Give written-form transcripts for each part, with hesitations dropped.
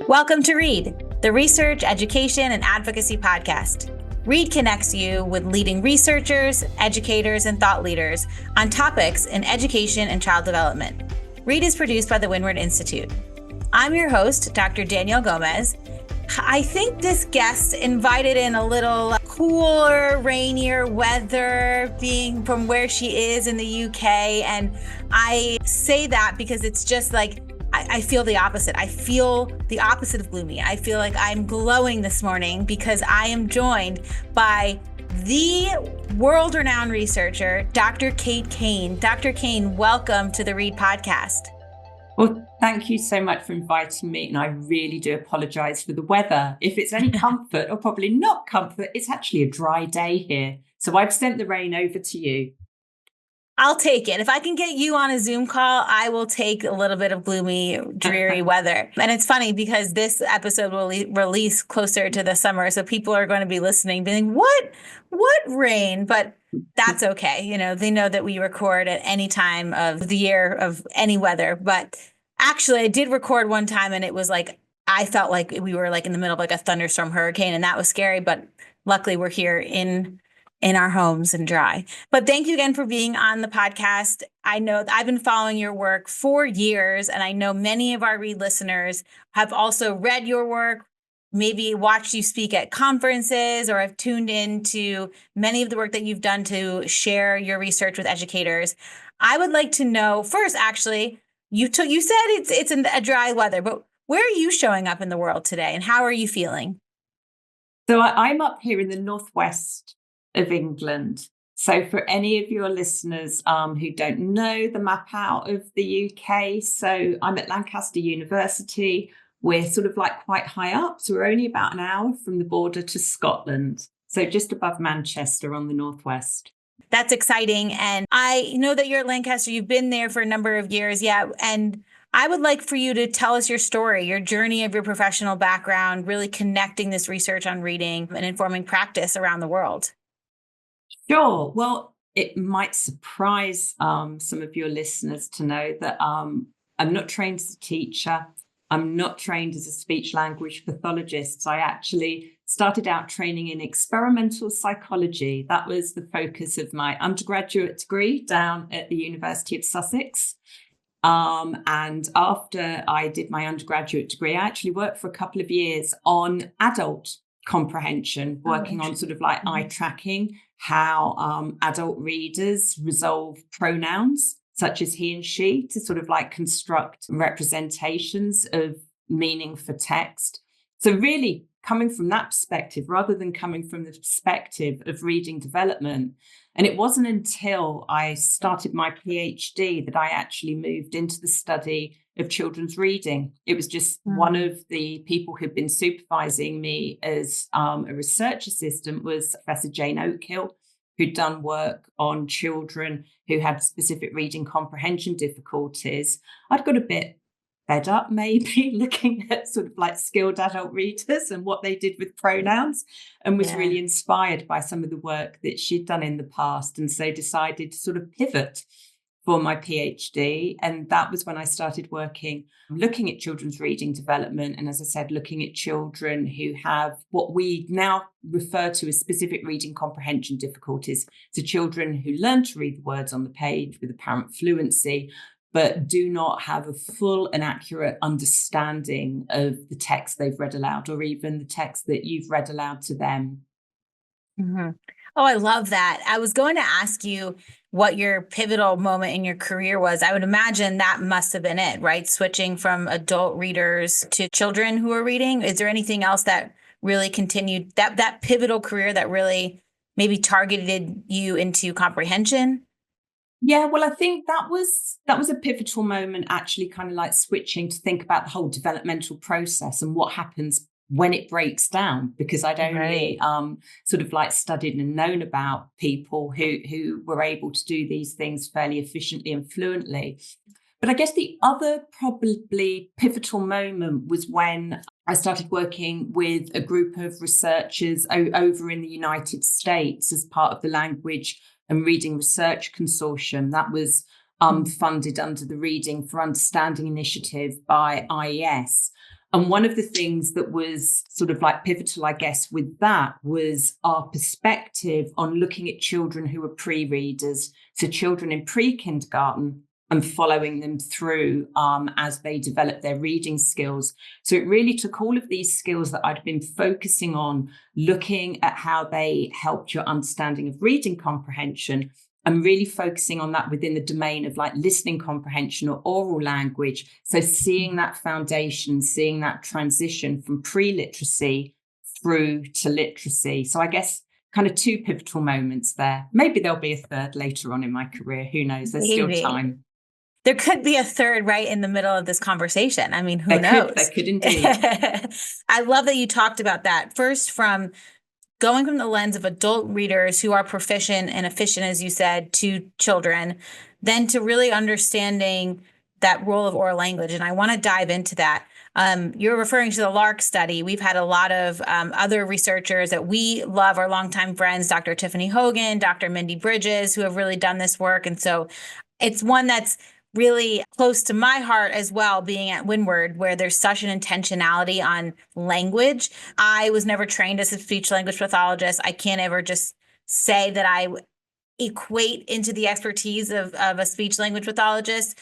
Welcome to READ, the Research, Education, and Advocacy podcast. READ connects you with leading researchers, educators, and thought leaders on topics in education and child development. READ is produced by the Windward Institute. I'm your host, Dr. Danielle Gomez. I think this guest invited in a little cooler, rainier weather, being from where she is in the UK. And I say that because it's just like, I feel the opposite. I feel the opposite of gloomy. I feel like I'm glowing this morning because I am joined by the world-renowned researcher, Dr. Kate Cain. Dr. Cain, welcome to the READ podcast. Well, thank you so much for inviting me. And I really do apologize for the weather. If it's any comfort, or probably not comfort, it's actually a dry day here. So I've sent the rain over to you. I'll take it. If I can get you on a Zoom call, I will take a little bit of gloomy, dreary weather. And it's funny because this episode will release closer to the summer. So people are going to be listening, being, what rain? But that's okay. You know, they know that we record at any time of the year of any weather. But actually, I did record one time and it was like, I felt like we were like in the middle of like a thunderstorm hurricane, and that was scary. But luckily we're here in our homes and dry. But thank you again for being on the podcast. I know I've been following your work for years, and I know many of our READ listeners have also read your work, maybe watched you speak at conferences, or have tuned into many of the work that you've done to share your research with educators. I would like to know first, actually, you said it's in a dry weather, but where are you showing up in the world today, and how are you feeling? So I'm up here in the northwest of England. So for any of your listeners who don't know the map out of the UK, so I'm at Lancaster University. We're sort of like quite high up. So we're only about an hour from the border to Scotland. So just above Manchester on the northwest. That's exciting. And I know that you're at Lancaster. You've been there for a number of years. Yeah. And I would like for you to tell us your story, your journey of your professional background, really connecting this research on reading and informing practice around the world. Sure. Well, it might surprise some of your listeners to know that I'm not trained as a teacher. I'm not trained as a speech language pathologist. I actually started out training in experimental psychology. That was the focus of my undergraduate degree down at the University of Sussex. And after I did my undergraduate degree, I actually worked for a couple of years on adult comprehension, working on sort of like eye tracking, how adult readers resolve pronouns such as he and she to sort of like construct representations of meaning for text. So really coming from that perspective, rather than coming from the perspective of reading development. And it wasn't until I started my PhD that I actually moved into the study of children's reading. It was just one of the people who'd been supervising me as a research assistant was Professor Jane Oakhill, who'd done work on children who had specific reading comprehension difficulties. I'd got a bit fed up, maybe, looking at sort of like skilled adult readers and what they did with pronouns, and was really inspired by some of the work that she'd done in the past. And so decided to sort of pivot for my PhD. And that was when I started working, looking at children's reading development. And as I said, looking at children who have what we now refer to as specific reading comprehension difficulties. So children who learn to read the words on the page with apparent fluency, but do not have a full and accurate understanding of the text they've read aloud, or even the text that you've read aloud to them. Mm-hmm. Oh, I love that. I was going to ask you what your pivotal moment in your career was. I would imagine that must have been it, right? Switching from adult readers to children who are reading. Is there anything else that really continued that pivotal career that really maybe targeted you into comprehension? Yeah, well, I think that was a pivotal moment, actually, kind of like switching to think about the whole developmental process and what happens when it breaks down, because I'd only sort of like studied and known about people who were able to do these things fairly efficiently and fluently. But I guess the other probably pivotal moment was when I started working with a group of researchers over in the United States as part of the Language and Reading Research Consortium. That was funded under the Reading for Understanding initiative by IES. And one of the things that was sort of like pivotal, I guess, with that was our perspective on looking at children who were pre-readers, so children in pre-kindergarten, and following them through as they develop their reading skills. So it really took all of these skills that I'd been focusing on, looking at how they helped your understanding of reading comprehension, and really focusing on that within the domain of like listening comprehension or oral language. So seeing that foundation, seeing that transition from pre-literacy through to literacy. So I guess kind of two pivotal moments there. Maybe there'll be a third later on in my career. Who knows? There's still time. There could be a third right in the middle of this conversation. I mean, who knows? There could indeed. I love that you talked about that. First, from going from the lens of adult readers who are proficient and efficient, as you said, to children, then to really understanding that role of oral language. And I want to dive into that. You're referring to the LARC study. We've had a lot of other researchers that we love, our longtime friends, Dr. Tiffany Hogan, Dr. Mindy Bridges, who have really done this work. And so it's one that's really close to my heart as well, being at Windward, where there's such an intentionality on language. I was never trained as a speech language pathologist. I can't ever just say that I equate into the expertise of a speech language pathologist,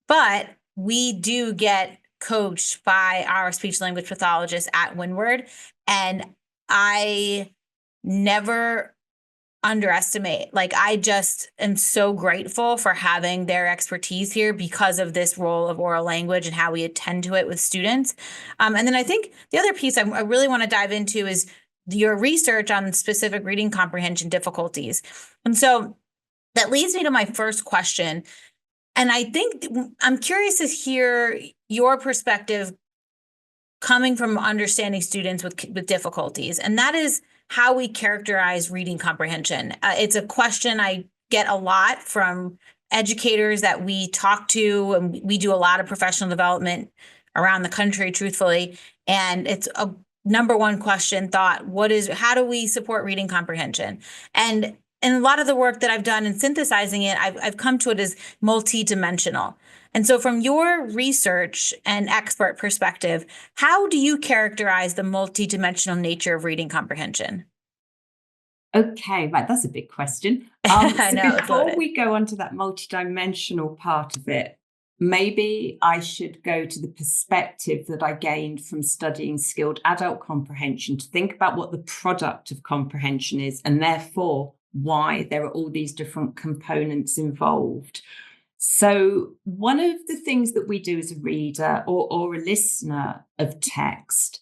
but we do get coached by our speech language pathologist at Windward. And I never underestimate. Like, I just am so grateful for having their expertise here because of this role of oral language and how we attend to it with students. And then I think the other piece I really want to dive into is your research on specific reading comprehension difficulties. And so that leads me to my first question. And I think I'm curious to hear your perspective coming from understanding students with difficulties. And that is how we characterize reading comprehension. It's a question I get a lot from educators that we talk to, and we do a lot of professional development around the country, truthfully. And it's a number one question thought, how do we support reading comprehension? And a lot of the work that I've done in synthesizing it, I've come to it as multidimensional. And so from your research and expert perspective, how do you characterize the multidimensional nature of reading comprehension? Okay, right, that's a big question. I So know, before we go on to that multidimensional part of it, maybe I should go to the perspective that I gained from studying skilled adult comprehension to think about what the product of comprehension is, and therefore why there are all these different components involved. So one of the things that we do as a reader or a listener of text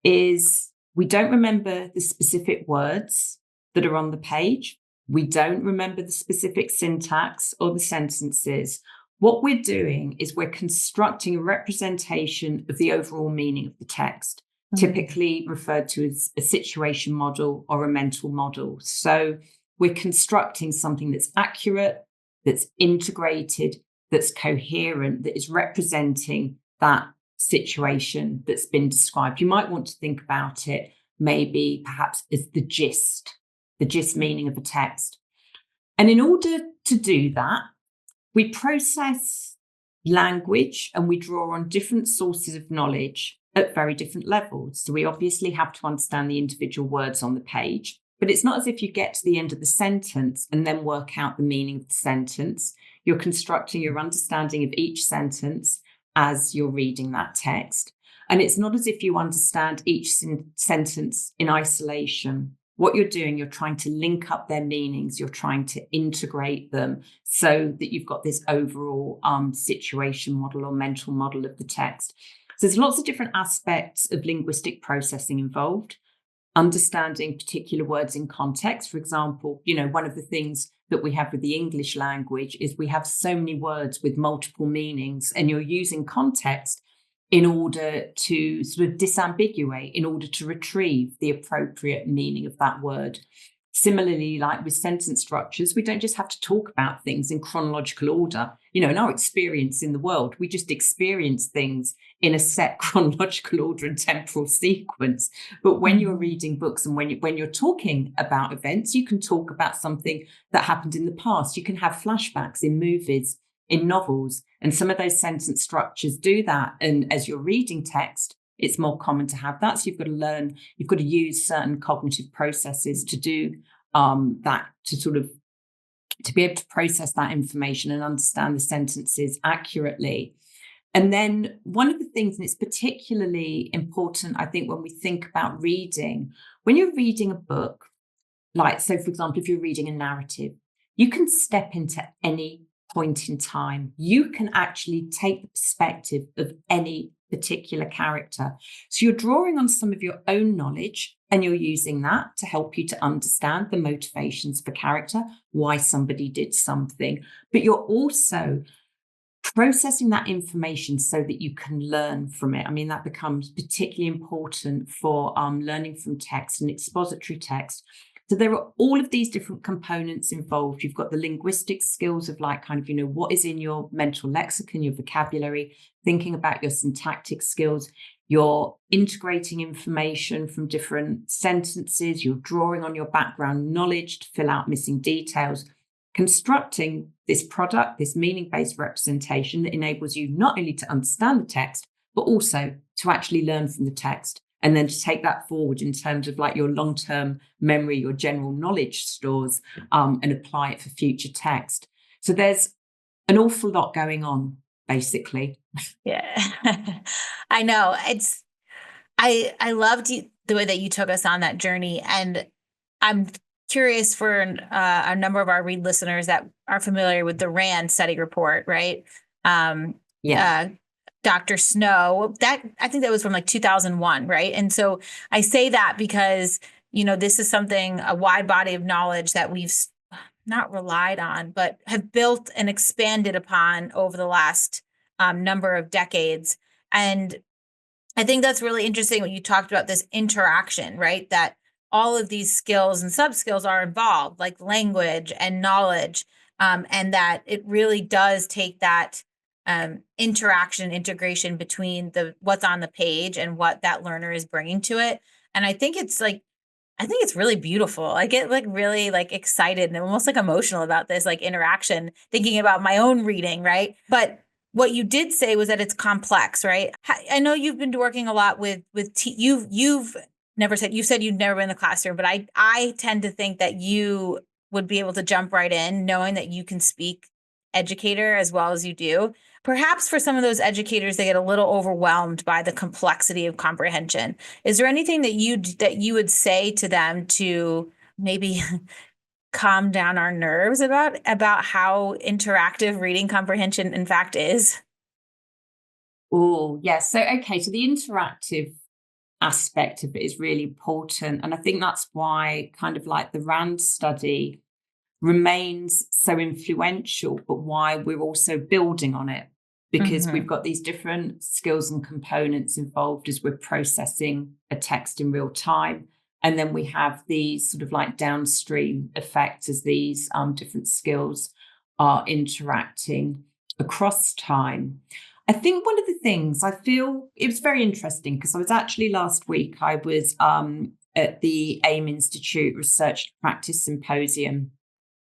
is we don't remember the specific words that are on the page. We don't remember the specific syntax or the sentences. What we're doing is we're constructing a representation of the overall meaning of the text, typically referred to as a situation model or a mental model. So we're constructing something that's accurate, that's integrated, that's coherent, that is representing that situation that's been described. You might want to think about it maybe perhaps as the gist meaning of a text. And in order to do that, we process language and we draw on different sources of knowledge at very different levels. So we obviously have to understand the individual words on the page, but it's not as if you get to the end of the sentence and then work out the meaning of the sentence. You're constructing your understanding of each sentence as you're reading that text. And it's not as if you understand each sentence in isolation. What you're doing, you're trying to link up their meanings. You're trying to integrate them so that you've got this overall situation model or mental model of the text. So there's lots of different aspects of linguistic processing involved. Understanding particular words in context. For example, one of the things that we have with the English language is we have so many words with multiple meanings, and you're using context in order to sort of disambiguate, in order to retrieve the appropriate meaning of that word. Similarly, like with sentence structures, we don't just have to talk about things in chronological order. In our experience in the world, we just experience things in a set chronological order and temporal sequence. But when you're reading books and when you're talking about events, you can talk about something that happened in the past. You can have flashbacks in movies, in novels, and some of those sentence structures do that. And as you're reading text, it's more common to have that. So you've got to learn, you've got to use certain cognitive processes to do that, to be able to process that information and understand the sentences accurately. And then one of the things, and it's particularly important, I think, when we think about reading, when you're reading a book, like, so for example, if you're reading a narrative, you can step into any point in time. You can actually take the perspective of any particular character. So you're drawing on some of your own knowledge and you're using that to help you to understand the motivations of a character, why somebody did something, but you're also processing that information so that you can learn from it. I mean, that becomes particularly important for learning from text and expository text. So there are all of these different components involved. You've got the linguistic skills of like kind of, what is in your mental lexicon, your vocabulary, thinking about your syntactic skills. You're integrating information from different sentences. You're drawing on your background knowledge to fill out missing details, constructing this product, this meaning-based representation that enables you not only to understand the text, but also to actually learn from the text. And then to take that forward in terms of like your long-term memory, your general knowledge stores, and apply it for future text. So there's an awful lot going on, basically. Yeah, I know. I loved the way that you took us on that journey. And I'm curious for a number of our read listeners that are familiar with the RAND study report, right? Dr. Snow, I think that was from like 2001, right? And so I say that because, this is a wide body of knowledge that we've not relied on, but have built and expanded upon over the last number of decades. And I think that's really interesting when you talked about this interaction, right? That all of these skills and sub-skills are involved, like language and knowledge, and that it really does take that interaction, integration between what's on the page and what that learner is bringing to it. And I think it's really beautiful. I get really excited and almost emotional about this interaction, thinking about my own reading, right? But what you did say was that it's complex, right? I know you've been working a lot with you've never said, you said you've never been in the classroom, but I tend to think that you would be able to jump right in knowing that you can speak educator as well as you do. Perhaps for some of those educators, they get a little overwhelmed by the complexity of comprehension. Is there anything that you would say to them to maybe calm down our nerves about how interactive reading comprehension in fact is? Oh, yes. So, okay. So the interactive aspect of it is really important. And I think that's why kind of like the RAND study remains so influential, but why we're also building on it, because we've got these different skills and components involved as we're processing a text in real time. And then we have these sort of like downstream effects as these different skills are interacting across time. I think one of the things I feel, it was very interesting because I was actually last week, I was at the AIM Institute Research Practice Symposium.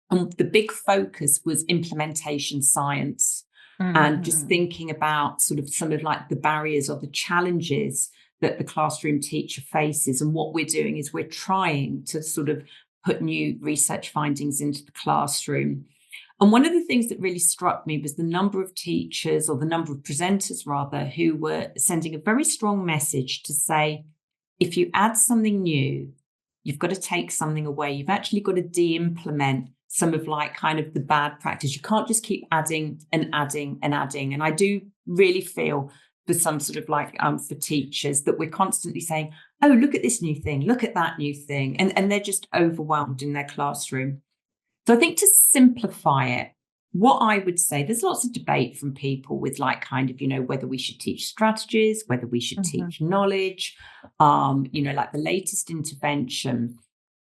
And the big focus was implementation science and just thinking about sort of some of like the barriers or the challenges that the classroom teacher faces. And what we're doing is we're trying to sort of put new research findings into the classroom. And one of the things that really struck me was the number of teachers, or the number of presenters rather, who were sending a very strong message to say, if you add something new, you've got to take something away. You've actually got to de-implement some of like kind of the bad practice. You can't just keep adding and adding and adding. And I do really feel for some sort of like for teachers that we're constantly saying, oh, look at this new thing, look at that new thing. And they're just overwhelmed in their classroom. So I think to simplify it, what I would say, there's lots of debate from people with like kind of, whether we should teach strategies, whether we should teach knowledge, like the latest intervention.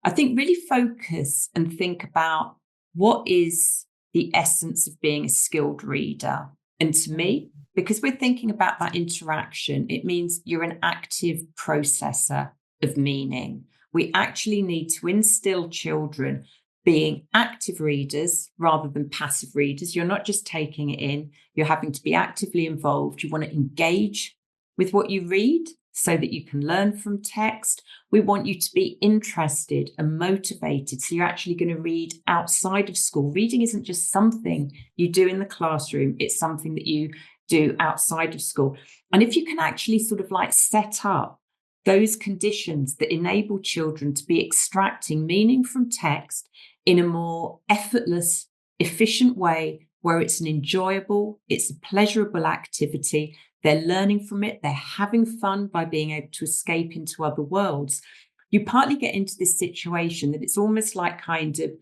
I think really focus and think about what is the essence of being a skilled reader. And to me, because we're thinking about that interaction, it means you're an active processor of meaning. We actually need to instill children being active readers rather than passive readers. You're not just taking it in, you're having to be actively involved. You want to engage with what you read. so that you can learn from text. We want you to be interested and motivated. So you're actually going to read outside of school. Reading isn't just something you do in the classroom. It's something that you do outside of school. And if you can actually sort of like set up those conditions that enable children to be extracting meaning from text in a more effortless, efficient way, where it's an enjoyable, it's a pleasurable activity, they're learning from it, they're having fun by being able to escape into other worlds, you partly get into this situation that it's almost like kind of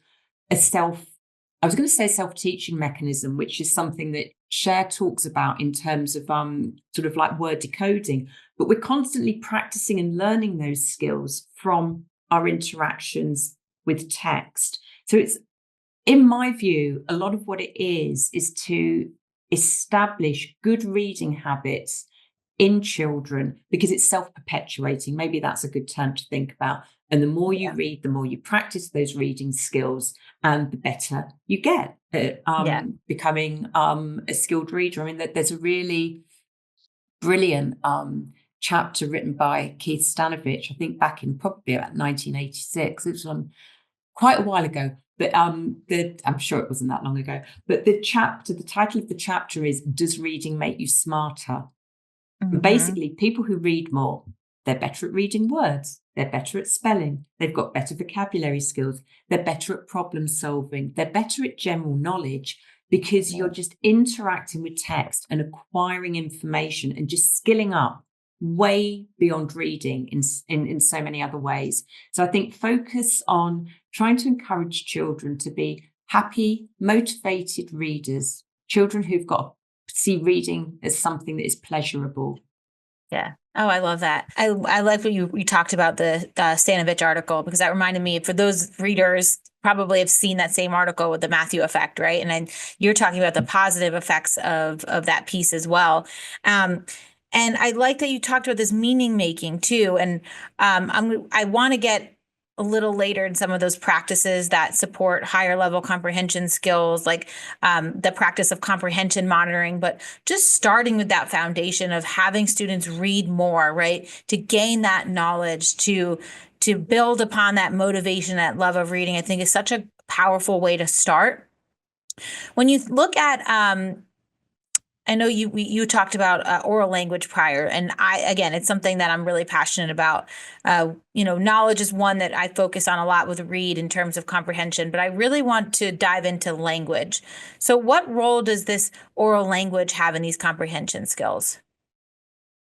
a self-teaching mechanism, which is something that Cher talks about in terms of sort of like word decoding. But we're constantly practicing and learning those skills from our interactions with text. So it's, in my view, a lot of what it is to establish good reading habits in children, because it's self-perpetuating. Maybe that's a good term to think about. And the more you read, the more you practice those reading skills, and the better you get at becoming a skilled reader. I mean, there's a really brilliant chapter written by Keith Stanovich, I think back in probably about 1986. It was quite a while ago. But I'm sure it wasn't that long ago. But the title of the chapter is "Does Reading Make You Smarter?" And basically, people who read more, they're better at reading words, they're better at spelling, they've got better vocabulary skills, they're better at problem solving, they're better at general knowledge, because you're just interacting with text and acquiring information and just skilling up way beyond reading in so many other ways. So I think focus on trying to encourage children to be happy, motivated readers, children who've got to see reading as something that is pleasurable. Yeah. Oh, I love that. I like what you talked about the Stanovich article, because that reminded me, for those readers probably have seen that same article with the Matthew effect, right? And then you're talking about the positive effects of that piece as well. And I like that you talked about this meaning making too. And I want to get a little later in some of those practices that support higher level comprehension skills, like the practice of comprehension monitoring, but just starting with that foundation of having students read more, right? To gain that knowledge, to build upon that motivation, that love of reading, I think is such a powerful way to start. When you look at I know you talked about oral language prior, and again, it's something that I'm really passionate about. Knowledge is one that I focus on a lot with read in terms of comprehension, but I really want to dive into language. So what role does this oral language have in these comprehension skills?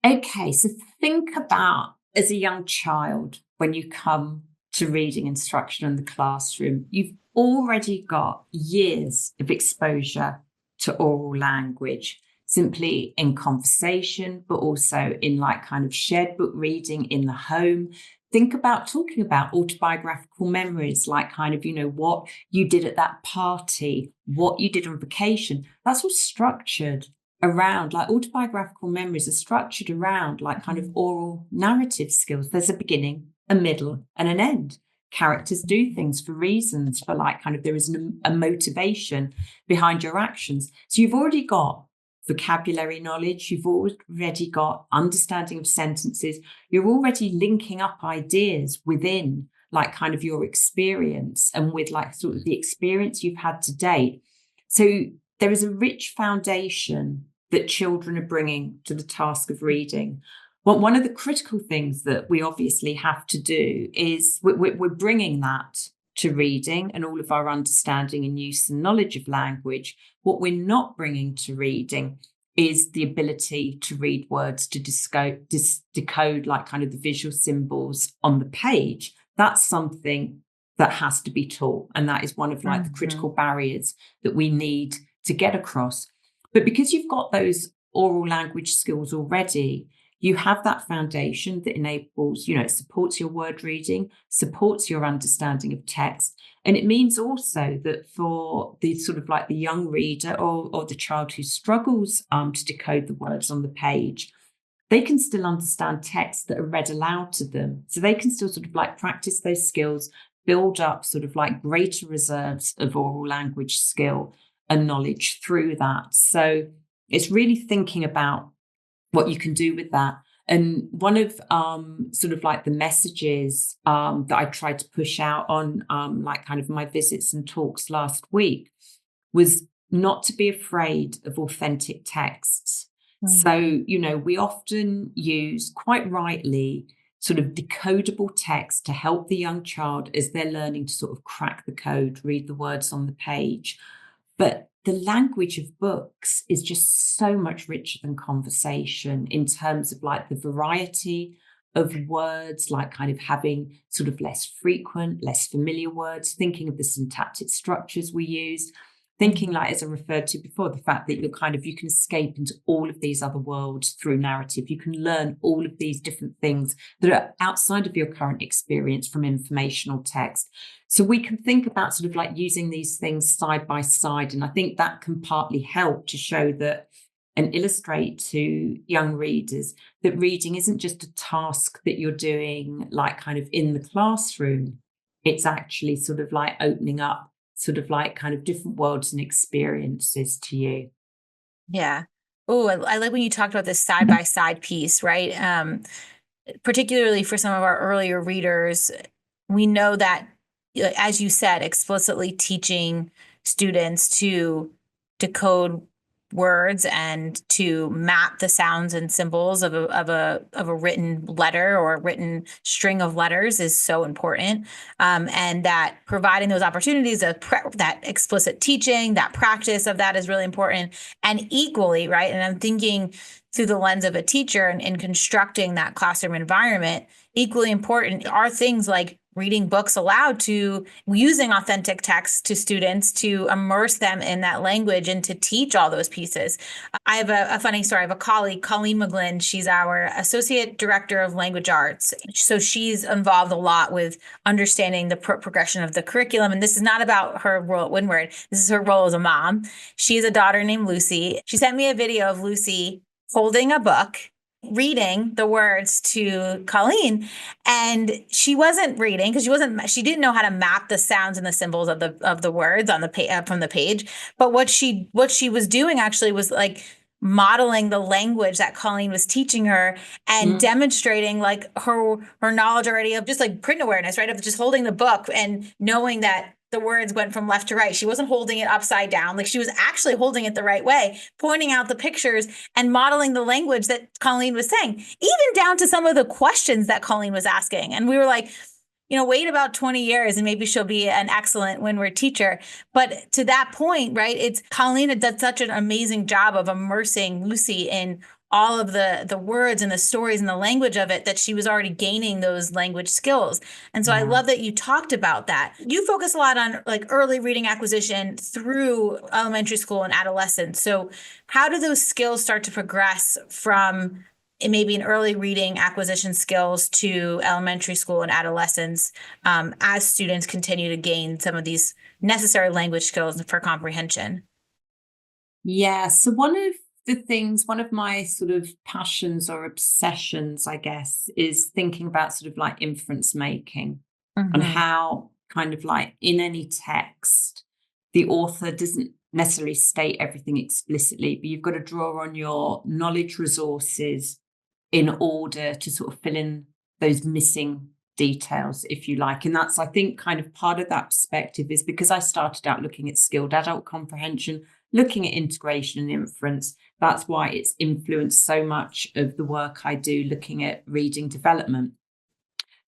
Okay, so think about, as a young child, when you come to reading instruction in the classroom, you've already got years of exposure to oral language, simply in conversation, but also in like kind of shared book reading in the home. Think about talking about autobiographical memories, like kind of, what you did at that party, what you did on vacation. That's all structured around, like autobiographical memories are structured around like kind of oral narrative skills. There's a beginning, a middle, and an end. Characters do things for reasons, for like kind of there is a motivation behind your actions. So you've already got vocabulary knowledge, you've already got understanding of sentences, you're already linking up ideas within like kind of your experience and with like sort of the experience you've had to date. So there is a rich foundation that children are bringing to the task of reading. Well, one of the critical things that we obviously have to do is we're bringing that to reading and all of our understanding and use and knowledge of language. What we're not bringing to reading is the ability to read words, to decode like kind of the visual symbols on the page. That's something that has to be taught. And that is one of like the critical barriers that we need to get across. But because you've got those oral language skills already, you have that foundation that enables, it supports your word reading, supports your understanding of text. And it means also that for the sort of like the young reader or the child who struggles to decode the words on the page, they can still understand texts that are read aloud to them. So they can still sort of like practice those skills, build up sort of like greater reserves of oral language skill and knowledge through that. So it's really thinking about what you can do with that. And one of sort of like the messages that I tried to push out on like kind of my visits and talks last week was not to be afraid of authentic texts. So, you know, we often use, quite rightly, sort of decodable text to help the young child as they're learning to sort of crack the code, read the words on the page. But the language of books is just so much richer than conversation in terms of like the variety of words, like kind of having sort of less frequent, less familiar words, thinking of the syntactic structures we use, thinking like, as I referred to before, the fact that you can escape into all of these other worlds through narrative. You can learn all of these different things that are outside of your current experience from informational text. So we can think about sort of like using these things side by side. And I think that can partly help to show that and illustrate to young readers that reading isn't just a task that you're doing like kind of in the classroom. It's actually sort of like opening up sort of like kind of different worlds and experiences to you. Yeah. Oh, I like when you talked about this side by side piece, right? Particularly for some of our earlier readers, we know that, as you said, explicitly teaching students to decode words and to map the sounds and symbols of a written letter or a written string of letters is so important, and that providing those opportunities of that explicit teaching, that practice of that is really important. And equally, right, and I'm thinking through the lens of a teacher and in constructing that classroom environment, equally important are things like reading books aloud, to using authentic text to students to immerse them in that language and to teach all those pieces. I have a funny story. I have a colleague, Colleen McGlynn. She's our Associate Director of Language Arts. So she's involved a lot with understanding the progression of the curriculum. And this is not about her role at Windward. This is her role as a mom. She has a daughter named Lucy. She sent me a video of Lucy holding a book, reading the words to Colleen, and she wasn't reading because she didn't know how to map the sounds and the symbols of the words on the from the page. But what she was doing actually was like modeling the language that Colleen was teaching her and demonstrating like her knowledge already of just like print awareness, right? Of just holding the book and knowing that the words went from left to right. She wasn't holding it upside down. Like she was actually holding it the right way, pointing out the pictures and modeling the language that Colleen was saying, even down to some of the questions that Colleen was asking. And we were like, wait about 20 years and maybe she'll be an excellent Windward teacher. But to that point, right, it's Colleen had done such an amazing job of immersing Lucy in all of the words and the stories and the language of it that she was already gaining those language skills. And so I love that you talked about that. You focus a lot on like early reading acquisition through elementary school and adolescence. So how do those skills start to progress from maybe an early reading acquisition skills to elementary school and adolescence, as students continue to gain some of these necessary language skills for comprehension? Yeah. So one of my sort of passions or obsessions, I guess, is thinking about sort of like inference making and how kind of like in any text, the author doesn't necessarily state everything explicitly, but you've got to draw on your knowledge resources in order to sort of fill in those missing details, if you like. And that's, I think, kind of part of that perspective is because I started out looking at skilled adult comprehension, looking at integration and inference. That's why it's influenced so much of the work I do looking at reading development.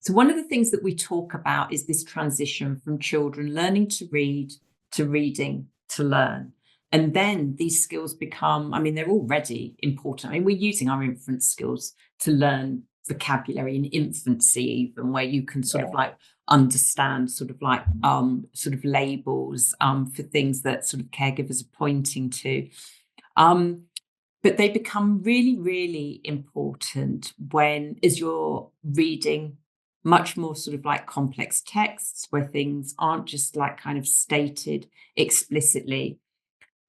So one of the things that we talk about is this transition from children learning to read to reading to learn. And then these skills become, I mean, they're already important. I mean, we're using our inference skills to learn vocabulary in infancy, even where you can sort of like understand sort of like sort of labels for things that sort of caregivers are pointing to. But they become really, really important when, as you're reading much more sort of like complex texts where things aren't just like kind of stated explicitly.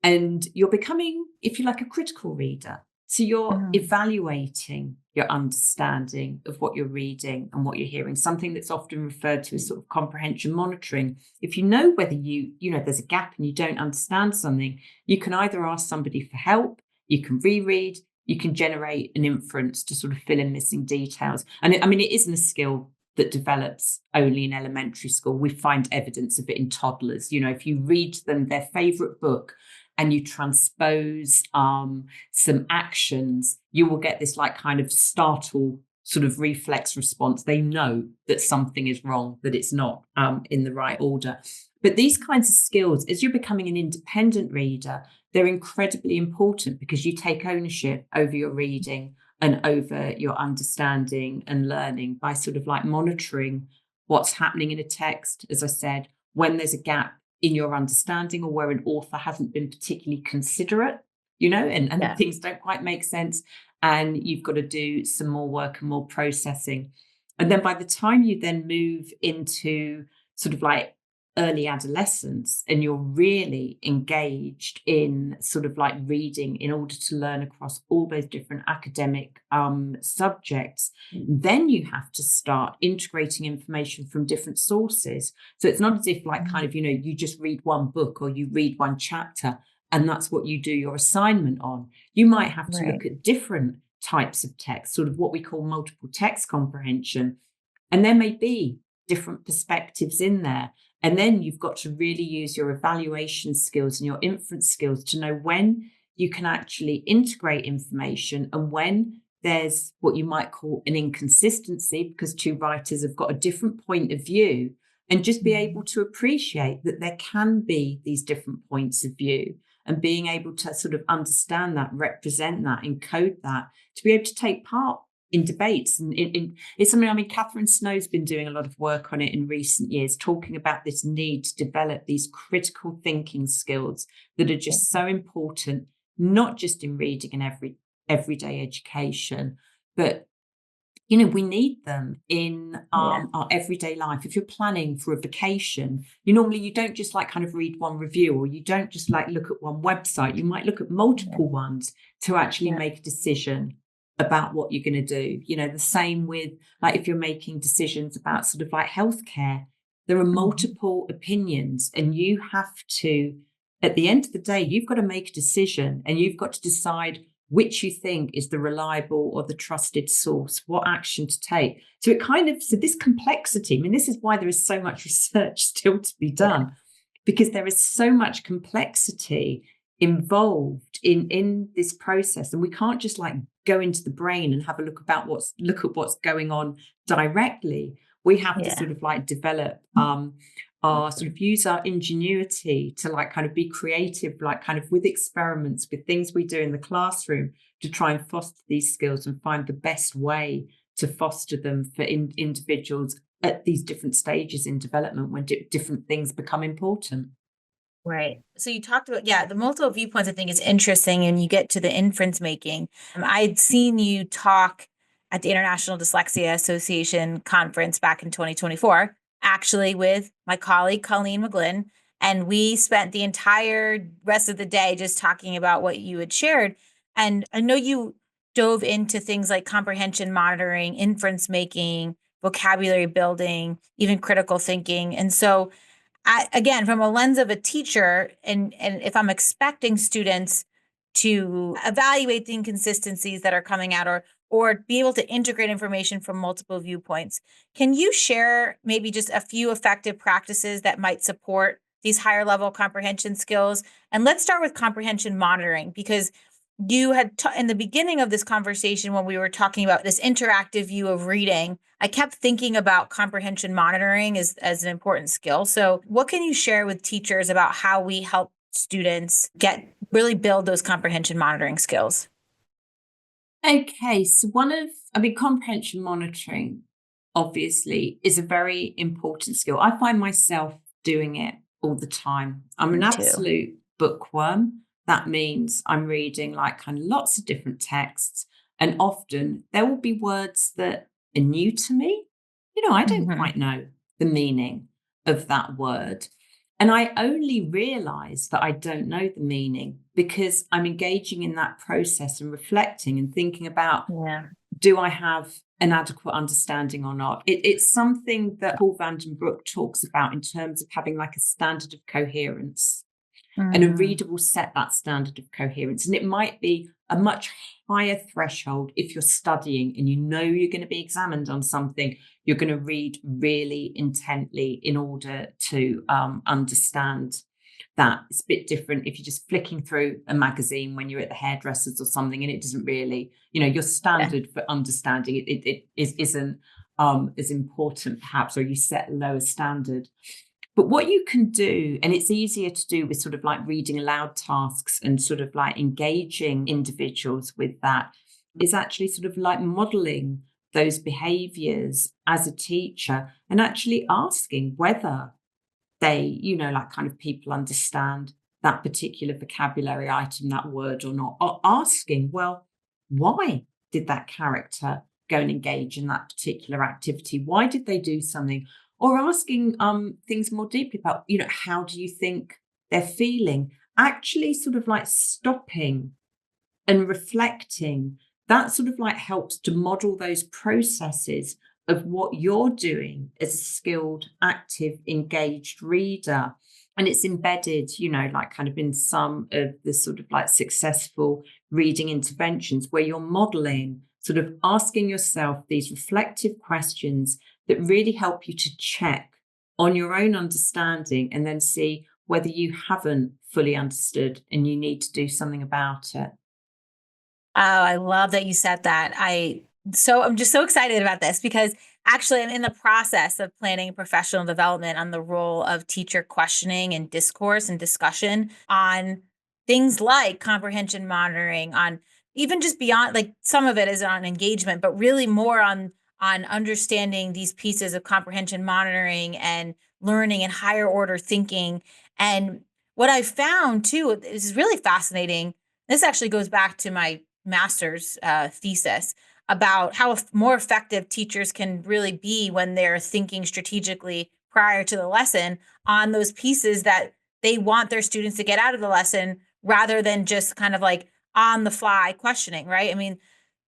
And you're becoming, if you like, a critical reader. So you're evaluating your understanding of what you're reading and what you're hearing, something that's often referred to as sort of comprehension monitoring. If you know whether there's a gap and you don't understand something, you can either ask somebody for help, you can reread, you can generate an inference to sort of fill in missing details. And it isn't a skill that develops only in elementary school. We find evidence of it in toddlers. If you read them their favorite book and you transpose some actions, you will get this like kind of startle sort of reflex response. They know that something is wrong, that it's not in the right order. But these kinds of skills, as you're becoming an independent reader, they're incredibly important because you take ownership over your reading and over your understanding and learning by sort of like monitoring what's happening in a text, as I said, when there's a gap in your understanding or where an author hasn't been particularly considerate, and things don't quite make sense. And you've got to do some more work and more processing. And then by the time you then move into sort of like early adolescence and you're really engaged in sort of like reading in order to learn across all those different academic subjects, then you have to start integrating information from different sources. So it's not as if like kind of, you just read one book or you read one chapter and that's what you do your assignment on. You might have to look at different types of text, sort of what we call multiple text comprehension. And there may be different perspectives in there. And then you've got to really use your evaluation skills and your inference skills to know when you can actually integrate information and when there's what you might call an inconsistency because two writers have got a different point of view, and just be able to appreciate that there can be these different points of view and being able to sort of understand that, represent that, encode that, to be able to take part in debates. And it's something, Catherine Snow's been doing a lot of work on it in recent years, talking about this need to develop these critical thinking skills that are just so important, not just in reading and everyday education, but we need them in our everyday life. If you're planning for a vacation, you don't just like kind of read one review, or you don't just like look at one website. You might look at multiple ones to actually make a decision about what you're going to do. The same with like if you're making decisions about sort of like healthcare, there are multiple opinions, and you have to, at the end of the day, you've got to make a decision, and you've got to decide which you think is the reliable or the trusted source, what action to take. So this complexity, this is why there is so much research still to be done, because there is so much complexity involved in this process, and we can't just like go into the brain and have a look at what's going on directly. We have to sort of like develop our sort of use our ingenuity to like kind of be creative, like kind of with experiments, with things we do in the classroom, to try and foster these skills and find the best way to foster them for individuals at these different stages in development when different things become important. Right. So you talked about, the multiple viewpoints, I think is interesting. And you get to the inference making. I'd seen you talk at the International Dyslexia Association conference back in 2024, actually with my colleague, Colleen McGlynn. And we spent the entire rest of the day just talking about what you had shared. And I know you dove into things like comprehension monitoring, inference making, vocabulary building, even critical thinking. And so again, from a lens of a teacher, and if I'm expecting students to evaluate the inconsistencies that are coming out or be able to integrate information from multiple viewpoints, can you share maybe just a few effective practices that might support these higher level comprehension skills? And let's start with comprehension monitoring, because you had in the beginning of this conversation, when we were talking about this interactive view of reading, I kept thinking about comprehension monitoring as an important skill. So what can you share with teachers about how we help students really build those comprehension monitoring skills? Okay, so comprehension monitoring obviously is a very important skill. I find myself doing it all the time. I'm an absolute bookworm. That means I'm reading like kind of lots of different texts, and often there will be words that are new to me. I don't quite know the meaning of that word. And I only realize that I don't know the meaning because I'm engaging in that process and reflecting and thinking about, do I have an adequate understanding or not? It's something that Paul Vandenbroek talks about in terms of having like a standard of coherence. And a reader will set that standard of coherence. And it might be a much higher threshold. If you're studying and you know you're going to be examined on something, you're going to read really intently in order to understand that. It's a bit different if you're just flicking through a magazine when you're at the hairdressers or something, and it doesn't really, your standard for understanding it isn't as important perhaps, or you set a lower standard. But what you can do, and it's easier to do with sort of like reading aloud tasks and sort of like engaging individuals with that, is actually sort of like modeling those behaviors as a teacher and actually asking whether they, like kind of people understand that particular vocabulary item, that word or not, or asking, well, why did that character go and engage in that particular activity? Why did they do something? Or asking things more deeply about, how do you think they're feeling? Actually sort of like stopping and reflecting, that sort of like helps to model those processes of what you're doing as a skilled, active, engaged reader. And it's embedded, like kind of in some of the sort of like successful reading interventions where you're modeling, sort of asking yourself these reflective questions that really help you to check on your own understanding and then see whether you haven't fully understood and you need to do something about it. Oh, I love that you said that. I'm just so excited about this because actually I'm in the process of planning professional development on the role of teacher questioning and discourse and discussion on things like comprehension monitoring, on even just beyond, like some of it is on engagement, but really more on understanding these pieces of comprehension monitoring and learning and higher order thinking. And what I found too, this is really fascinating. This actually goes back to my master's thesis about how more effective teachers can really be when they're thinking strategically prior to the lesson on those pieces that they want their students to get out of the lesson rather than just kind of like on the fly questioning, right? I mean,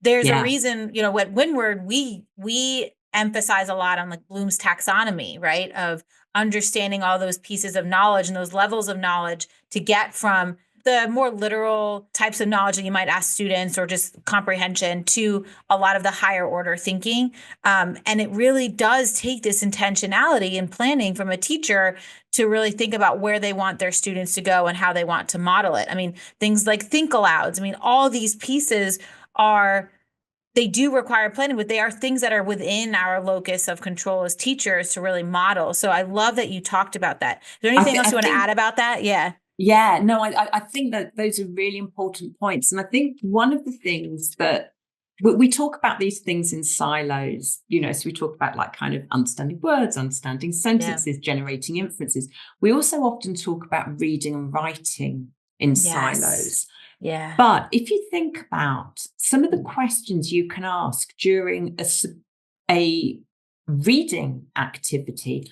there's a reason, at Windward, we emphasize a lot on like Bloom's taxonomy, right? Of understanding all those pieces of knowledge and those levels of knowledge to get from the more literal types of knowledge that you might ask students or just comprehension to a lot of the higher order thinking. And it really does take this intentionality and planning from a teacher to really think about where they want their students to go and how they want to model it. I mean, things like think alouds. I mean, all these pieces they do require planning, but they are things that are within our locus of control as teachers to really model. So I love that you talked about that. Is there anything else you want to add about that? Yeah. Yeah, no, I think that those are really important points. And I think one of the things that we talk about these things in silos, so we talk about like kind of understanding words, understanding sentences, generating inferences. We also often talk about reading and writing in silos. Yeah. But if you think about some of the questions you can ask during a reading activity,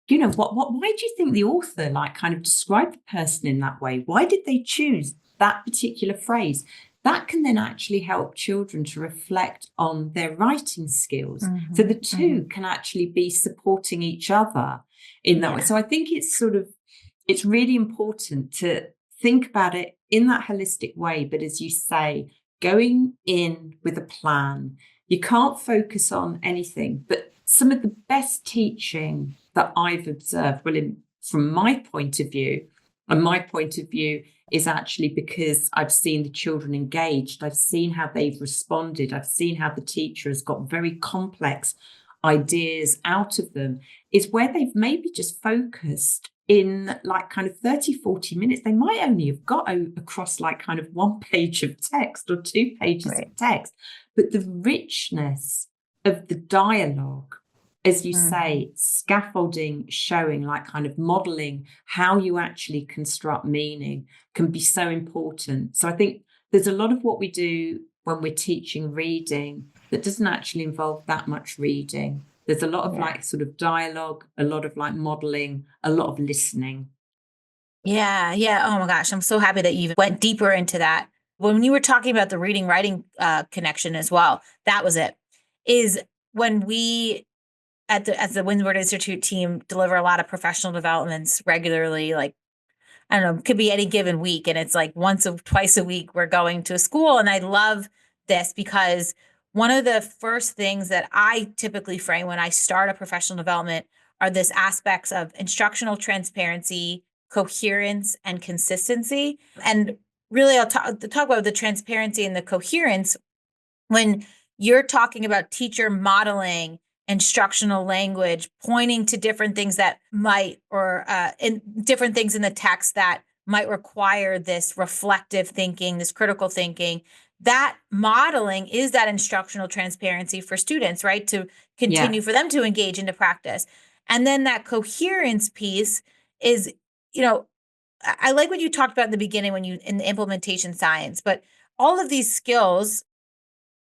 why do you think the author like kind of described the person in that way? Why did they choose that particular phrase? That can then actually help children to reflect on their writing skills. So the two can actually be supporting each other in that way. So I think it's really important to think about it in that holistic way. But as you say, going in with a plan, you can't focus on anything, but some of the best teaching that I've observed, from my point of view, and my point of view is actually because I've seen the children engaged, I've seen how they've responded, I've seen how the teacher has got very complex ideas out of them, is where they've maybe just focused in like kind of 30, 40 minutes. They might only have got across like kind of 1 page of text or 2 pages of text, but the richness of the dialogue, as you say, scaffolding, showing, like kind of modeling how you actually construct meaning can be so important. So I think there's a lot of what we do when we're teaching reading that doesn't actually involve that much reading. There's a lot of like sort of dialogue, a lot of like modeling, a lot of listening. Yeah. Yeah. Oh my gosh. I'm so happy that you went deeper into that. When you were talking about the reading writing connection as well, that was it. Is when we as the Windward Institute team deliver a lot of professional developments regularly, like I don't know, it could be any given week. And it's like once or twice a week we're going to a school. And I love this because one of the first things that I typically frame when I start a professional development are this aspects of instructional transparency, coherence, and consistency. And really, I'll talk about the transparency and the coherence when you're talking about teacher modeling instructional language, pointing to different things that might, or in different things in the text that might require this reflective thinking, this critical thinking. That modeling is that instructional transparency for students, right? To continue for them to engage into practice. And then that coherence piece is, I like what you talked about in the beginning when you in the implementation science, but all of these skills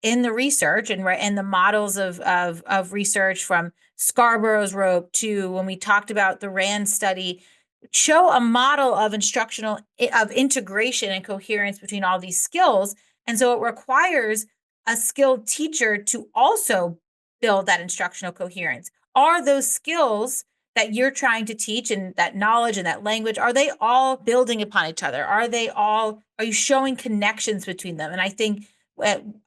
in the research and the models of research from Scarborough's rope to when we talked about the RAND study show a model of instructional of integration and coherence between all these skills. And so it requires a skilled teacher to also build that instructional coherence. Are those skills that you're trying to teach and that knowledge and that language, are they all building upon each other? Are you showing connections between them? And I think,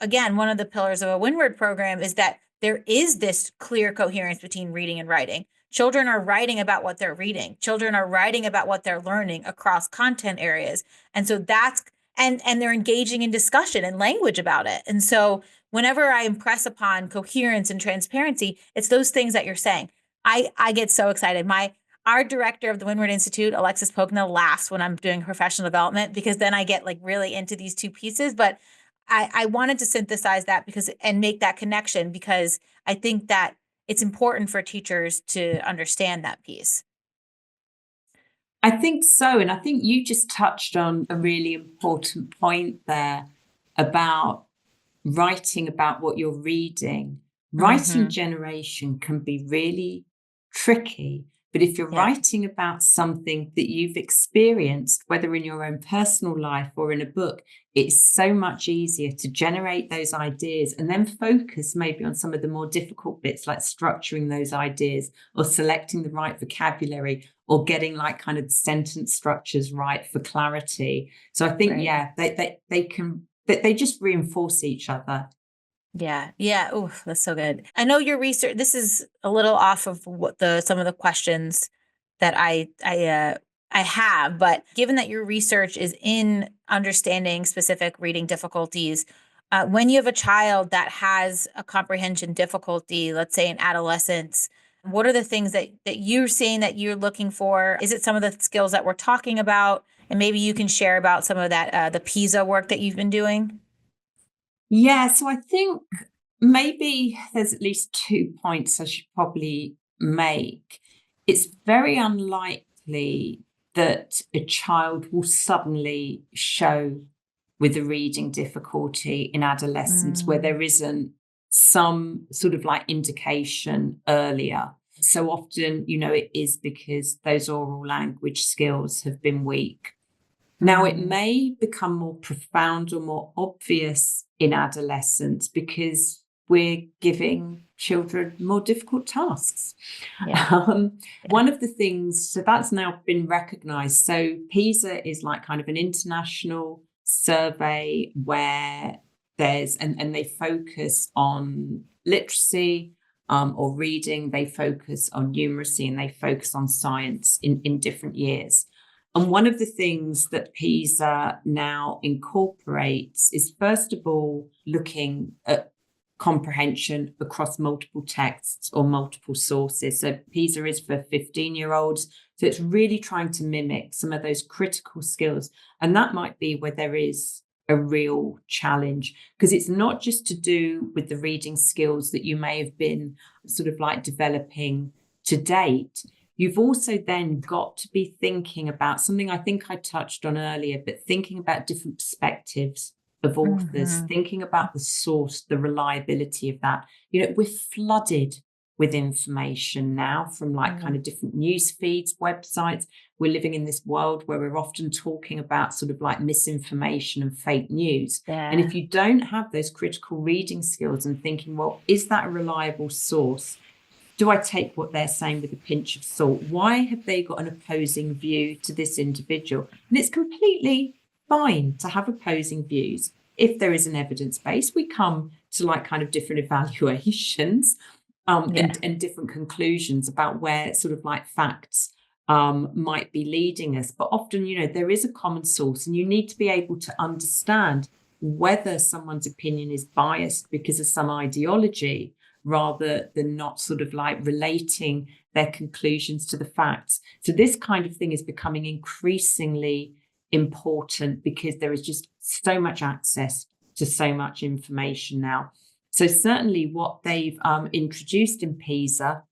again, one of the pillars of a Windward program is that there is this clear coherence between reading and writing. Children are writing about what they're reading. Children are writing about what they're learning across content areas. And so and they're engaging in discussion and language about it. And so whenever I impress upon coherence and transparency, it's those things that you're saying. I get so excited. Our director of the Windward Institute, Alexis Pogna, laughs when I'm doing professional development because then I get like really into these two pieces. But I wanted to synthesize that and make that connection because I think that it's important for teachers to understand that piece. I think so. And I think you just touched on a really important point there about writing about what you're reading. Writing generation can be really tricky. But if you're writing about something that you've experienced, whether in your own personal life or in a book, it's so much easier to generate those ideas and then focus maybe on some of the more difficult bits, like structuring those ideas or selecting the right vocabulary or getting like kind of the sentence structures right for clarity. So I think, they just reinforce each other. Yeah. Yeah. Oh, that's so good. I know your research, this is a little off of what some of the questions that I have, but given that your research is in understanding specific reading difficulties, when you have a child that has a comprehension difficulty, let's say in adolescence, what are the things that you're seeing that you're looking for? Is it some of the skills that we're talking about? And maybe you can share about some of that, the PISA work that you've been doing. Yeah, so I think maybe there's at least 2 points I should probably make. It's very unlikely that a child will suddenly show with a reading difficulty in adolescence where there isn't some sort of like indication earlier. So often, it is because those oral language skills have been weak. Now, it may become more profound or more obvious in adolescence because we're giving children more difficult tasks. One of the things, so that's now been recognized. So PISA is like kind of an international survey where and they focus on literacy or reading, they focus on numeracy, and they focus on science in different years. And one of the things that PISA now incorporates is, first of all, looking at comprehension across multiple texts or multiple sources. So PISA is for 15-year-olds. So it's really trying to mimic some of those critical skills. And that might be where there is a real challenge, because it's not just to do with the reading skills that you may have been sort of like developing to date. You've also then got to be thinking about something I think I touched on earlier, but thinking about different perspectives of authors, thinking about the source, the reliability of that. We're flooded with information now from like kind of different news feeds, websites. We're living in this world where we're often talking about sort of like misinformation and fake news. And if you don't have those critical reading skills and thinking, well, is that a reliable source? do I take what they're saying with a pinch of salt? Why have they got an opposing view to this individual? And it's completely fine to have opposing views. If there is an evidence base, we come to like kind of different evaluations and different conclusions about where sort of like facts might be leading us. But often, you know, there is a common source, and you need to be able to understand whether someone's opinion is biased because of some ideology, rather than not sort of like relating their conclusions to the facts. So this kind of thing is becoming increasingly important because there is just so much access to so much information now. So certainly what they've introduced in PISA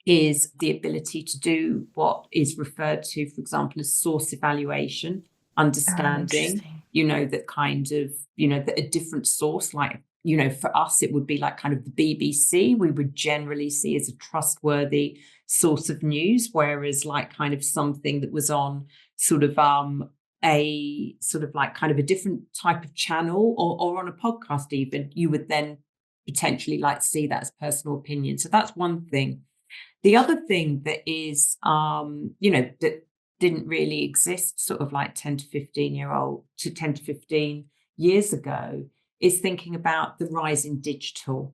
is the ability to do what is referred to, for example, as source evaluation, understanding, you know, that kind of, you know, that a different source, like, you know, for us, it would be like kind of the BBC, we would generally see as a trustworthy source of news, whereas like kind of something that was on sort of a sort of like kind of a different type of channel or on a podcast even, you would then potentially like see that as personal opinion. So that's one thing. The other thing that is, you know, that didn't really exist sort of like 10 to 15 years ago is thinking about the rise in digital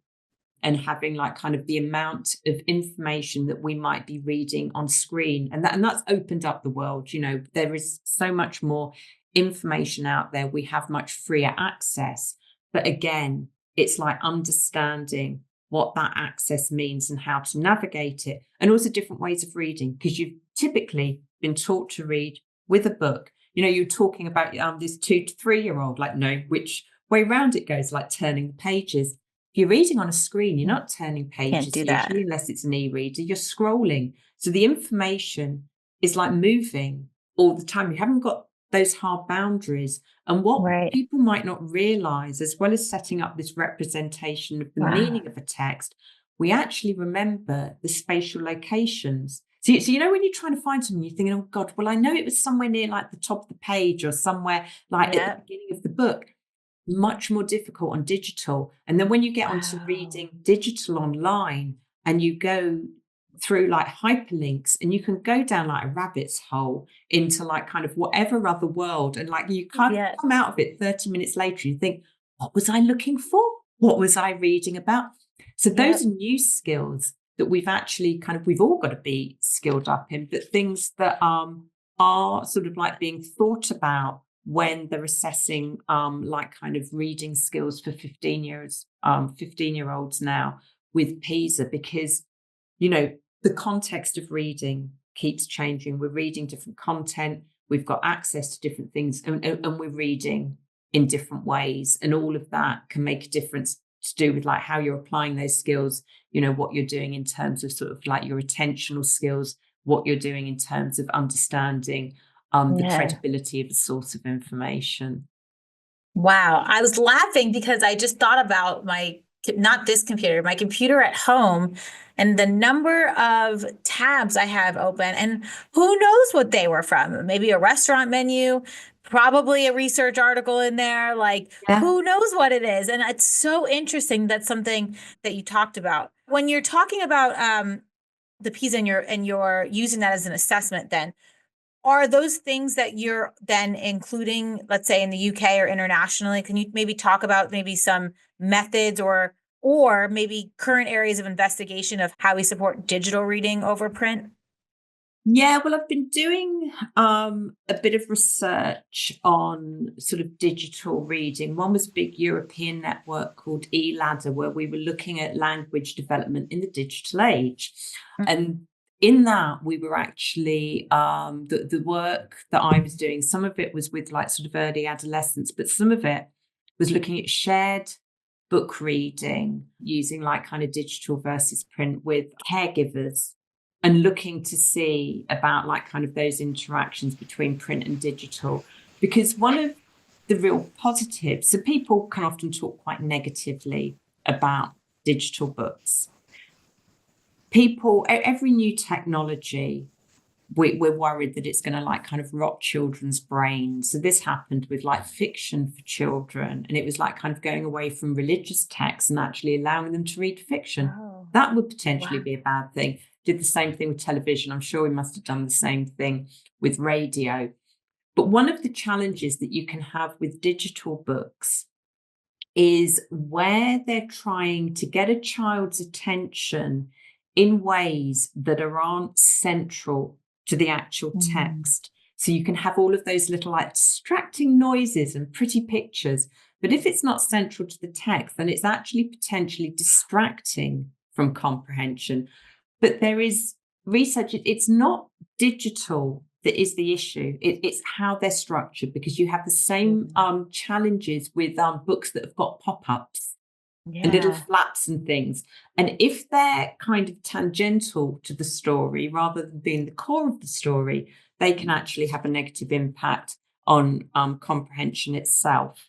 and having like kind of the amount of information that we might be reading on screen. And that's opened up the world. You know, there is so much more information out there. We have much freer access. But again, it's like understanding what that access means and how to navigate it, and also different ways of reading, because you've typically been taught to read with a book. You know, you're talking about this 2 to 3 year old, like, no, which way round it goes, like turning the pages. If you're reading on a screen, you're not turning pages usually, unless it's an e-reader, you're scrolling. So the information is like moving all the time. You haven't got those hard boundaries. And what people might not realize, as well as setting up this representation of the meaning of a text, we actually remember the spatial locations. So you know, when you're trying to find something, you're thinking, oh God, well, I know it was somewhere near like the top of the page or somewhere like at the beginning of the book. Much more difficult on digital. And then when you get onto reading digital online and you go through like hyperlinks, and you can go down like a rabbit's hole into like kind of whatever other world, and like you can't come out of it 30 minutes later, you think, what was I looking for? What was I reading about? So those are new skills that we've actually kind of, we've all got to be skilled up in, but things that are sort of like being thought about when they're assessing like kind of reading skills for 15-year-olds now with PISA, because, you know, the context of reading keeps changing. We're reading different content. We've got access to different things, and we're reading in different ways. And all of that can make a difference to do with like how you're applying those skills, you know, what you're doing in terms of sort of like your attentional skills, what you're doing in terms of understanding the credibility of a source of information. Wow. I was laughing because I just thought about my computer at home, and the number of tabs I have open, and who knows what they were from. Maybe a restaurant menu, probably a research article in there, like who knows what it is. And it's so interesting. That's something that you talked about. When you're talking about the PISA and you're using that as an assessment, then are those things that you're then including, let's say in the UK or internationally? Can you maybe talk about maybe some methods or maybe current areas of investigation of how we support digital reading over print? Yeah, well, I've been doing a bit of research on sort of digital reading. One was a big European network called eLadder, where we were looking at language development in the digital age. And in that, we were actually, the work that I was doing, some of it was with like sort of early adolescence, but some of it was looking at shared book reading using like kind of digital versus print with caregivers, and looking to see about like kind of those interactions between print and digital. Because one of the real positives, so people can often talk quite negatively about digital books. Every new technology we're worried that it's going to like kind of rot children's brains. So this happened with like fiction for children, and it was like kind of going away from religious texts and actually allowing them to read fiction. Oh, That would potentially wow. be a bad thing. Did the same thing with television. I'm sure we must have done the same thing with radio. But one of the challenges that you can have with digital books is where they're trying to get a child's attention in ways that aren't central to the actual text. So you can have all of those little like distracting noises and pretty pictures. But if it's not central to the text, then it's actually potentially distracting from comprehension. But there is research, it's not digital that is the issue. It's how they're structured, because you have the same challenges with books that have got pop-ups and little flaps and things. And if they're kind of tangential to the story rather than being the core of the story, they can actually have a negative impact on comprehension itself.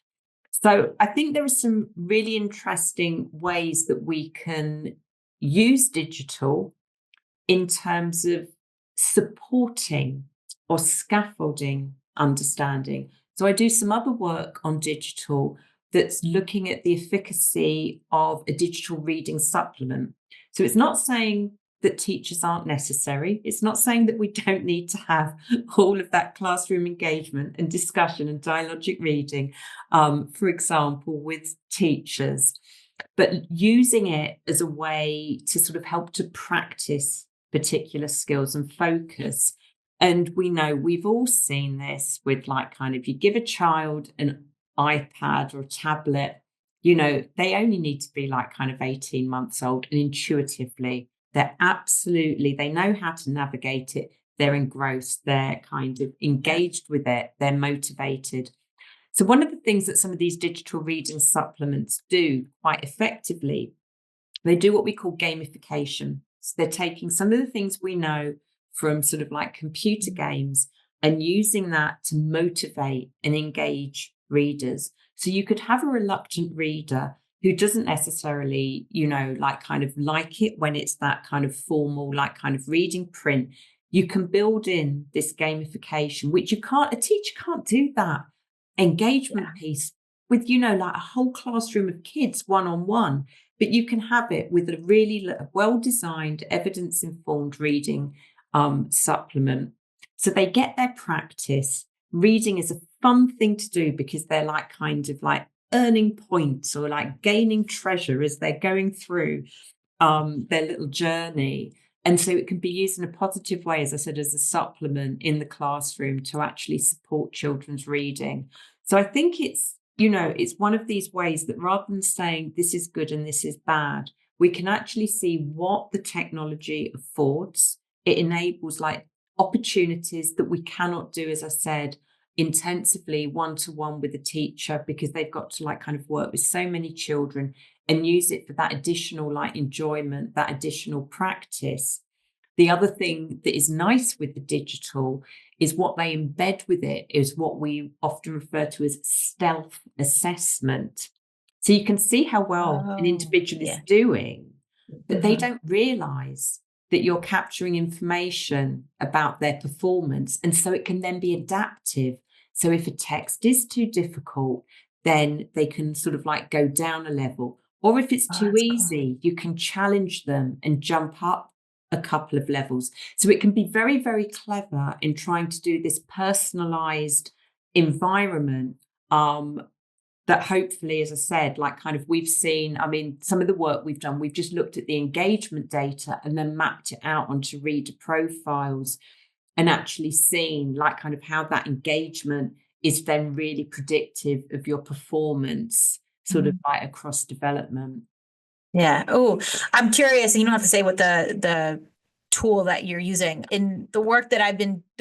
So I think there are some really interesting ways that we can use digital in terms of supporting or scaffolding understanding. So I do some other work on digital that's looking at the efficacy of a digital reading supplement. So it's not saying that teachers aren't necessary. It's not saying that we don't need to have all of that classroom engagement and discussion and dialogic reading, for example, with teachers, but using it as a way to sort of help to practice particular skills and focus. And we know we've all seen this with like kind of, you give a child an iPad or a tablet, you know, they only need to be like kind of 18 months old, and intuitively, they know how to navigate it. They're engrossed, they're kind of engaged with it, they're motivated. So one of the things that some of these digital reading supplements do quite effectively, they do what we call gamification. So they're taking some of the things we know from sort of like computer games and using that to motivate and engage readers. So you could have a reluctant reader who doesn't necessarily, you know, like kind of like it when it's that kind of formal, like kind of reading print. You can build in this gamification, which a teacher can't do that engagement piece with, you know, like a whole classroom of kids one-on-one. But you can have it with a really well-designed, evidence-informed reading supplement. So they get their practice. Reading is a fun thing to do because they're like kind of like earning points or like gaining treasure as they're going through their little journey. And so it can be used in a positive way, as I said, as a supplement in the classroom to actually support children's reading. So I think it's, you know, it's one of these ways that rather than saying this is good and this is bad, we can actually see what the technology affords. It enables like opportunities that we cannot do, as I said, intensively one-to-one with a teacher, because they've got to like kind of work with so many children and use it for that additional like enjoyment, that additional practice. The other thing that is nice with the digital is what they embed with it is what we often refer to as stealth assessment. So you can see how well an individual is doing, but they don't realize that you're capturing information about their performance. And so it can then be adaptive. So if a text is too difficult, then they can sort of like go down a level. Or if it's too easy, you can challenge them and jump up a couple of levels. So it can be very, very clever in trying to do this personalized environment that hopefully, as I said, like kind of we've seen, I mean, some of the work we've done, we've just looked at the engagement data and then mapped it out onto reader profiles and actually seen like kind of how that engagement is then really predictive of your performance sort of like across development. Yeah. Oh, I'm curious. And you don't have to say what the tool that you're using in the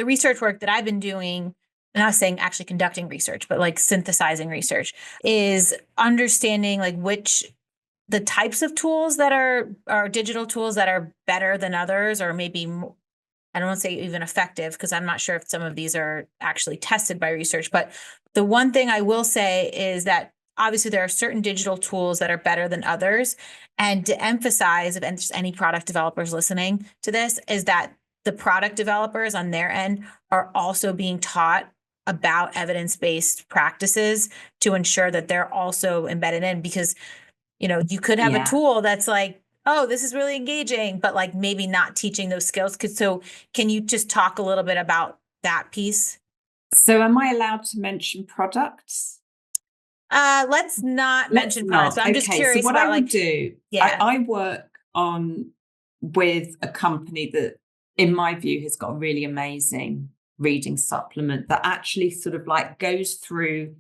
research work that I've been doing. I'm not saying actually conducting research, but like synthesizing research is understanding like the types of tools that are digital tools that are better than others, or maybe I don't want to say even effective, because I'm not sure if some of these are actually tested by research. But the one thing I will say is that obviously there are certain digital tools that are better than others. And to emphasize, if any product developers listening to this, is that the product developers on their end are also being taught about evidence-based practices to ensure that they're also embedded in, because, you could have a Yeah. tool that's like, oh, this is really engaging, but like maybe not teaching those skills. So can you just talk a little bit about that piece? So am I allowed to mention products? Let's not Let's mention products, not. but I'm just Okay. So curious what I about would like, do, yeah. I work on with a company that, in my view, has got a really amazing reading supplement that actually sort of like goes through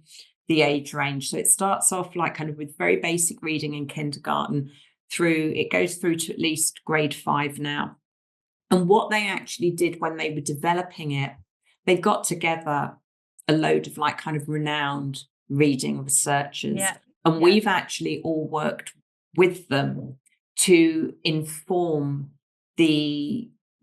the age range. So it starts off like kind of with very basic reading in kindergarten it goes through to at least grade 5 now. And what they actually did when they were developing it, they got together a load of like kind of renowned reading researchers. Yeah. And Yeah. we've actually all worked with them to inform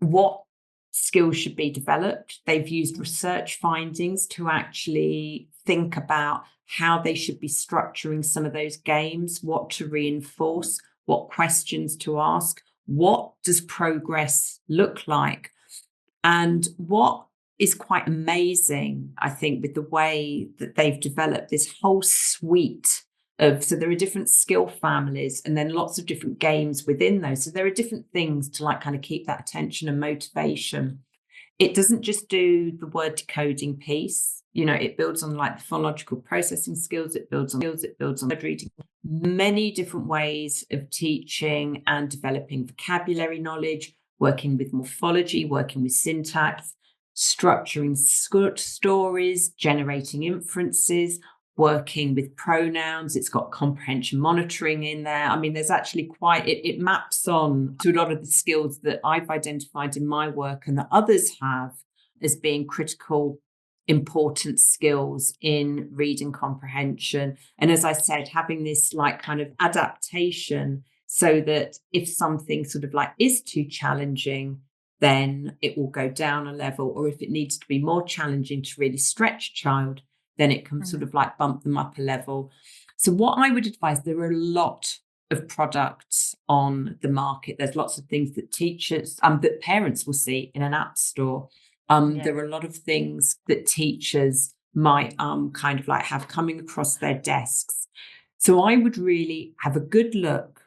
what skills should be developed. They've used research findings to actually think about how they should be structuring some of those games, what to reinforce, what questions to ask, what does progress look like. And what is quite amazing, I think, with the way that they've developed this whole suite so there are different skill families and then lots of different games within those. So there are different things to like kind of keep that attention and motivation. It doesn't just do the word decoding piece. It builds on like the phonological processing skills. It builds on word reading, many different ways of teaching and developing vocabulary knowledge, working with morphology, working with syntax, structuring stories, generating inferences, working with pronouns. It's got comprehension monitoring in there. I mean, there's actually it maps on to a lot of the skills that I've identified in my work and that others have as being critical, important skills in reading comprehension. And as I said, having this like kind of adaptation so that if something sort of like is too challenging, then it will go down a level. Or if it needs to be more challenging to really stretch a child, then it can sort of like bump them up a level. So what I would advise, there are a lot of products on the market. There's lots of things that teachers, that parents will see in an app store. There are a lot of things that teachers might kind of like have coming across their desks. So I would really have a good look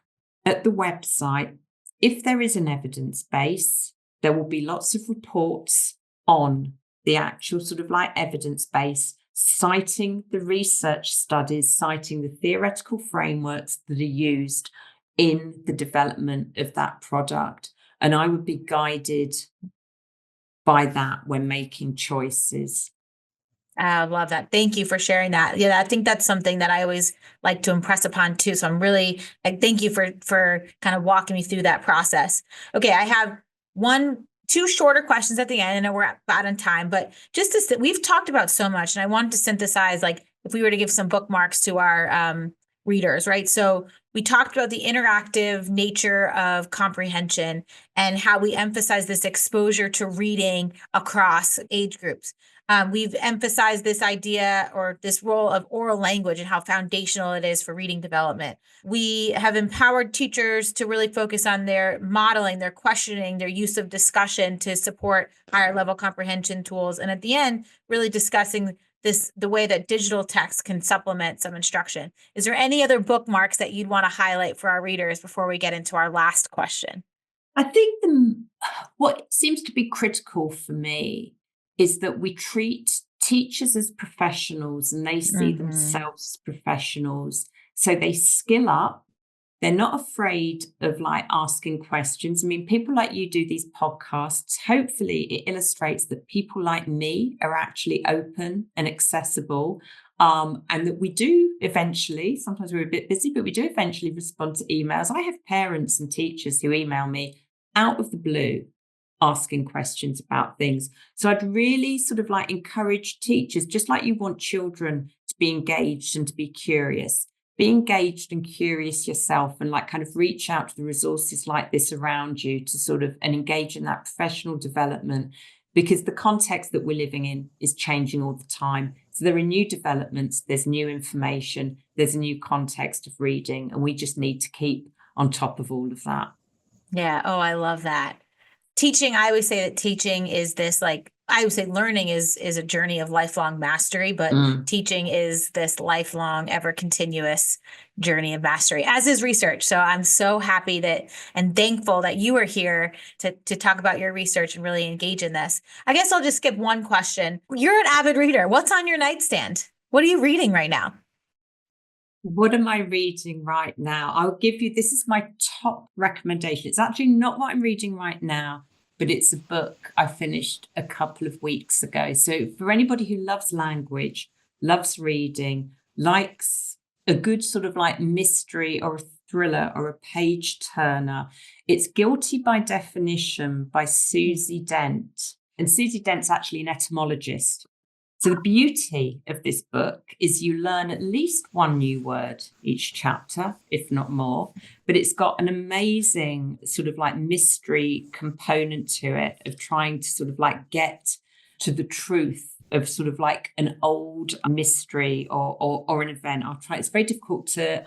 at the website. If there is an evidence base, there will be lots of reports on the actual sort of like evidence base, citing the research studies, citing the theoretical frameworks that are used in the development of that product. And I would be guided by that when making choices. I love that. Thank you for sharing that. Yeah, I think that's something that I always like to impress upon too. So I'm really like, thank you for kind of walking me through that process. Okay, I have two shorter questions at the end. I know we're about on time, but we've talked about so much, and I wanted to synthesize, like, if we were to give some bookmarks to our readers, right? So we talked about the interactive nature of comprehension and how we emphasize this exposure to reading across age groups. We've emphasized this idea or this role of oral language and how foundational it is for reading development. We have empowered teachers to really focus on their modeling, their questioning, their use of discussion to support higher level comprehension tools. And at the end, really discussing the way that digital text can supplement some instruction. Is there any other bookmarks that you'd want to highlight for our readers before we get into our last question? I think what seems to be critical for me is that we treat teachers as professionals and they see themselves as professionals. So they skill up. They're not afraid of like asking questions. I mean, people like you do these podcasts. Hopefully it illustrates that people like me are actually open and accessible. And that we do eventually, sometimes we're a bit busy, but we do eventually respond to emails. I have parents and teachers who email me out of the blue asking questions about things. So I'd really sort of like encourage teachers, just like you want children to be engaged and to be curious, be engaged and curious yourself and like kind of reach out to the resources like this around you to sort of and engage in that professional development, because the context that we're living in is changing all the time. So there are new developments, there's new information, there's a new context of reading, and we just need to keep on top of all of that. Yeah. Oh, I love that. teaching, I always say that teaching is this like, I would say learning is a journey of lifelong mastery, but teaching is this lifelong, ever continuous journey of mastery, as is research. So I'm so happy that and thankful that you are here to talk about your research and really engage in this. I guess I'll just skip one question. You're an avid reader. What's on your nightstand? What are you reading right now? What am I reading right now? I'll give you, this is my top recommendation. It's actually not what I'm reading right now, but it's a book I finished a couple of weeks ago. So for anybody who loves language, loves reading, likes a good sort of like mystery or a thriller or a page turner, it's Guilty by Definition by Susie Dent. And Susie Dent's actually an etymologist. So the beauty of this book is you learn at least one new word each chapter, if not more, but it's got an amazing sort of like mystery component to it of trying to sort of like get to the truth of sort of like an old mystery or an event. I'll try. It's very difficult to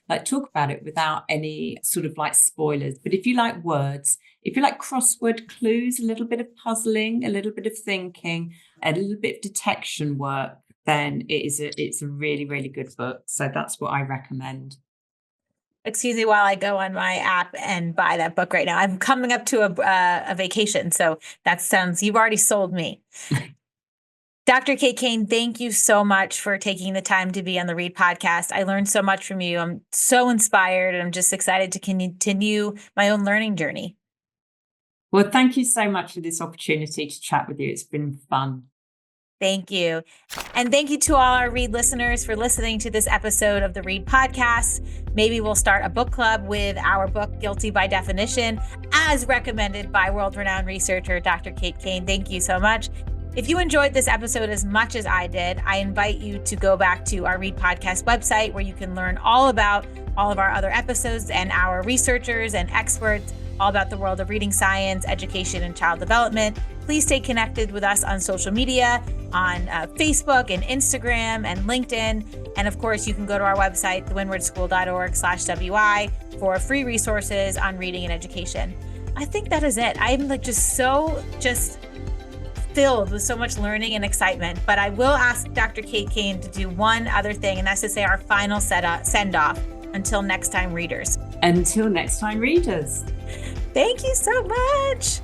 like talk about it without any sort of like spoilers. But if you like words, if you like crossword clues, a little bit of puzzling, a little bit of thinking, a little bit of detection work, then it's a really, really good book. So that's what I recommend. Excuse me while I go on my app and buy that book right now. I'm coming up to a vacation, so that sounds, you've already sold me. Dr. Kate Cain, thank you so much for taking the time to be on the Read podcast. I learned so much from you. I'm so inspired, and I'm just excited to continue my own learning journey. Well, thank you so much for this opportunity to chat with you. It's been fun. Thank you. And thank you to all our Read listeners for listening to this episode of the Read podcast. Maybe we'll start a book club with our book, Guilty by Definition, as recommended by world-renowned researcher, Dr. Kate Cain. Thank you so much. If you enjoyed this episode as much as I did, I invite you to go back to our Read podcast website, where you can learn all about all of our other episodes and our researchers and experts all about the world of reading science, education, and child development. Please stay connected with us on social media, on Facebook and Instagram and LinkedIn. And of course, you can go to our website, thewindwardschool.org/WI, for free resources on reading and education. I think that is it. I'm like just filled with so much learning and excitement. But I will ask Dr. Kate Cain to do one other thing, and that's to say our final send-off. Until next time, readers. Until next time, readers. Thank you so much.